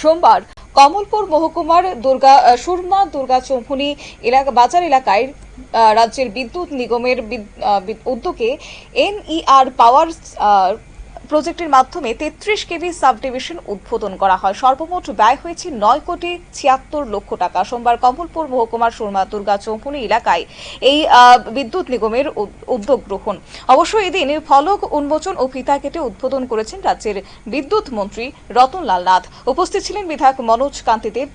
সোমবার কমলপুর মহকুমার সুরমা দুর্গাচৌমুহনী বাজার এলাকায় রাজ্যের বিদ্যুৎ নিগমের উদ্যোগে এনইআর পাওয়ার প্রজেক্টের মাধ্যমে 33 কেভি সাব ডিভিশন উদ্বোধন করা হয়। সর্বমোট ব্যয় হয়েছে 9,76,00,000 টাকা। সোমবার কমলপুর মহকুমার সুরমা দুর্গাচৌমুহনী এলাকায় এই বিদ্যুৎ নিগমের উদ্যোগ গ্রহণ। অবশ্য এদিন ফলক উন্মোচন ও ফিতা কেটে উদ্বোধন করেছেন রাজ্যের বিদ্যুৎ মন্ত্রী রতনলাল নাথ। উপস্থিত ছিলেন বিধায়ক মনোজ কান্তি দেব,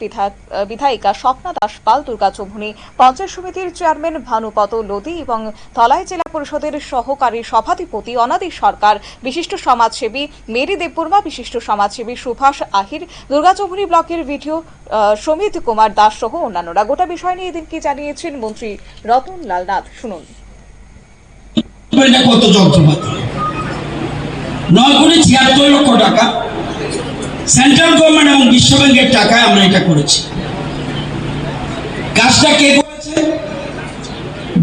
বিধায়িকা স্বপ্না দাস পাল, দুর্গাচৌমুহনী পঞ্চায়েত সমিতির চেয়ারম্যান ভানুপত লোদি এবং ধলাই জেলা পরিষদের সহকারী সভাধিপতি অনাদি সরকার, বিশিষ্ট সমাজসেবী মেরি দেববর্মা, বিশিষ্ট সমাজসেবী সুভাষ আহির, দুর্গাচৌমুহনী ব্লকের ভিডিও সমিত কুমার দাস সহ অন্যান্যরা। গোটা বিষয় নিয়ে এদিন কি জানিয়েছেন মন্ত্রী রতনলাল নাথ, শুনুন। কত যন্ত্রপাতি 9,76,00,000 টাকা সেন্ট্রাল গভর্নমেন্ট এবং বিশ্ব ব্যাংকের টাকায় আমরা এটা করেছি। কাজটা কে করেছে?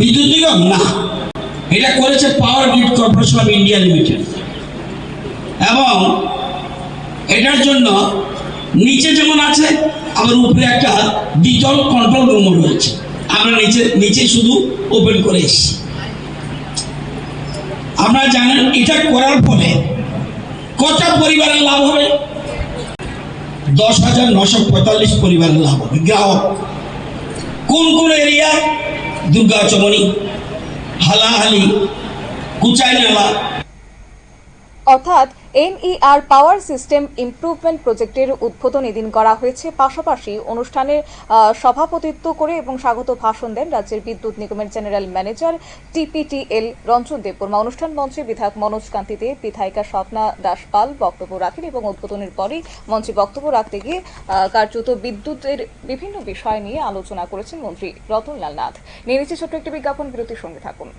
বিদ্যুৎ নিগম না, এটা করেছে power grid corporation of India limited. এবং এটার জন্য নিচে যেমন আছে, আবার উপরে একটা দ্বিতল কন্ট্রোল রুমও রয়েছে। আমরা নিচে শুধু ওপেন করে এসেছি। আপনারা জানেন এটা করার ফলে কত পরিবারের লাভ হবে? 10,945 পরিবারের লাভ হবে। গ্রাহক কোন কোন এরিয়া? দুর্গাচৌমুহনী, হালাহালি, কুচাইনালা। অর্থাৎ এনইআর পাওয়ার সিস্টেম ইমপ্রুভমেন্ট প্রজেক্টের উদ্বোধন এদিন করা হয়েছে। পাশাপাশি অনুষ্ঠানে সভাপতিত্ব করে এবং স্বাগত ভাষণ দেন রাজ্যের বিদ্যুৎ নিগমের জেনারেল ম্যানেজার টিপিটিএল রঞ্জন দেববর্মা। অনুষ্ঠান মঞ্চে বিধায়ক মনোজ কান্তি দেব, বিধায়িকা স্বপ্না দাস পাল বক্তব্য রাখেন এবং উদ্বোধনের পরেই মঞ্চে বক্তব্য রাখতে গিয়ে কার্যত বিদ্যুতের বিভিন্ন বিষয় নিয়ে আলোচনা করেছেন মন্ত্রী রতনলাল নাথ। নিয়ে নিচ্ছে ছোট্ট একটি বিজ্ঞাপন, বিরতির সঙ্গে থাকুন।